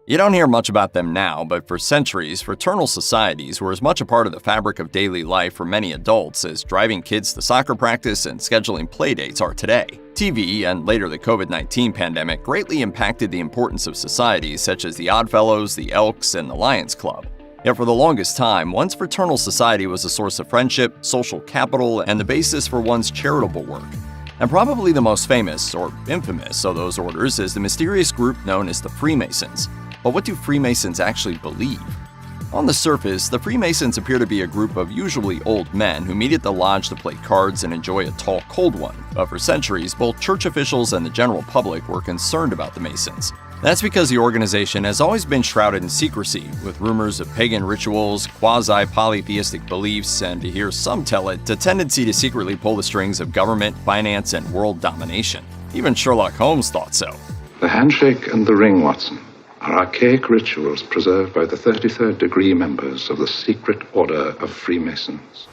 You don't hear much about them now, but for centuries, fraternal societies were as much a part of the fabric of daily life for many adults as driving kids to soccer practice and scheduling playdates are today. TV and later the COVID-19 pandemic greatly impacted the importance of societies such as the Oddfellows, the Elks, and the Lions Club. Yet for the longest time, one's fraternal society was a source of friendship, social capital, and the basis for one's charitable work. And probably the most famous, or infamous, of those orders is the mysterious group known as the Freemasons. But what do Freemasons actually believe? On the surface, the Freemasons appear to be a group of usually old men who meet at the lodge to play cards and enjoy a tall, cold one. But for centuries, both church officials and the general public were concerned about the Masons. That's because the organization has always been shrouded in secrecy, with rumors of pagan rituals, quasi-polytheistic beliefs, and to hear some tell it, a tendency to secretly pull the strings of government, finance, and world domination. Even Sherlock Holmes thought so. The handshake and the ring, Watson, are archaic rituals preserved by the 33rd degree members of the secret order of Freemasons.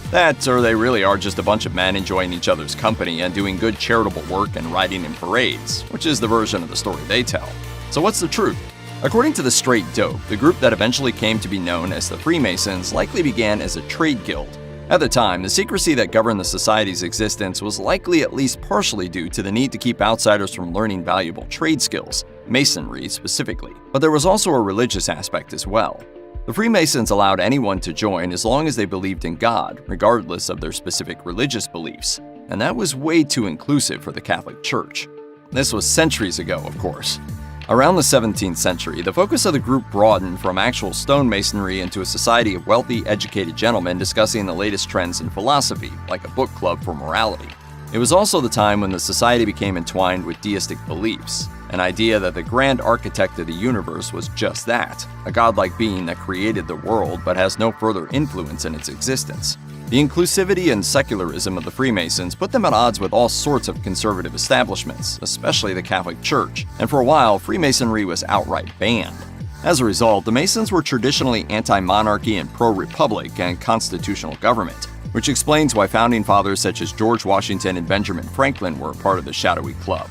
That, or they really are just a bunch of men enjoying each other's company and doing good charitable work and riding in parades, which is the version of the story they tell. So what's the truth? According to the Straight Dope, the group that eventually came to be known as the Freemasons likely began as a trade guild. At the time, the secrecy that governed the society's existence was likely at least partially due to the need to keep outsiders from learning valuable trade skills, masonry specifically. But there was also a religious aspect as well. The Freemasons allowed anyone to join as long as they believed in God, regardless of their specific religious beliefs, and that was way too inclusive for the Catholic Church. This was centuries ago, of course. Around the 17th century, the focus of the group broadened from actual stonemasonry into a society of wealthy, educated gentlemen discussing the latest trends in philosophy, like a book club for morality. It was also the time when the society became entwined with deistic beliefs, an idea that the grand architect of the universe was just that, a godlike being that created the world but has no further influence in its existence. The inclusivity and secularism of the Freemasons put them at odds with all sorts of conservative establishments, especially the Catholic Church, and for a while, Freemasonry was outright banned. As a result, the Masons were traditionally anti-monarchy and pro-republic and constitutional government, which explains why founding fathers such as George Washington and Benjamin Franklin were a part of the shadowy club.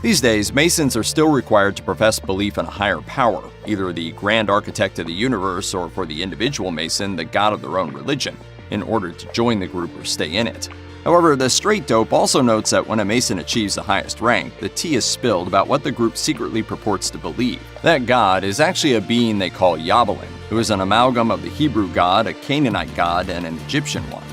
These days, Masons are still required to profess belief in a higher power, either the grand architect of the universe or, for the individual Mason, the god of their own religion, in order to join the group or stay in it. However, the Straight Dope also notes that when a Mason achieves the highest rank, the tea is spilled about what the group secretly purports to believe. That god is actually a being they call Yabalin, who is an amalgam of the Hebrew god, a Canaanite god, and an Egyptian one.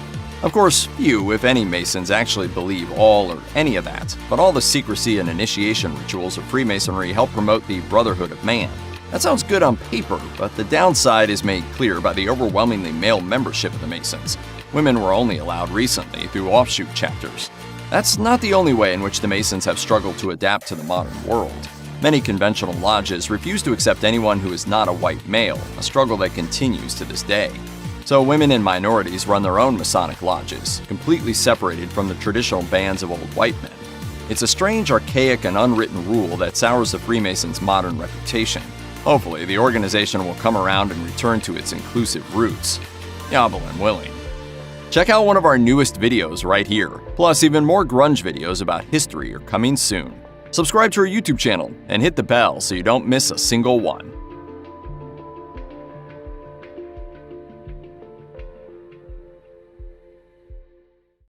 Of course, few, if any, Masons actually believe all or any of that, but all the secrecy and initiation rituals of Freemasonry help promote the brotherhood of man. That sounds good on paper, but the downside is made clear by the overwhelmingly male membership of the Masons. Women were only allowed recently through offshoot chapters. That's not the only way in which the Masons have struggled to adapt to the modern world. Many conventional lodges refuse to accept anyone who is not a white male, a struggle that continues to this day. So women and minorities run their own Masonic lodges, completely separated from the traditional bands of old white men. It's a strange, archaic, and unwritten rule that sours the Freemasons' modern reputation. Hopefully, the organization will come around and return to its inclusive roots. Yabalin willing. Check out one of our newest videos right here. Plus, even more grunge videos about history are coming soon. Subscribe to our YouTube channel and hit the bell so you don't miss a single one.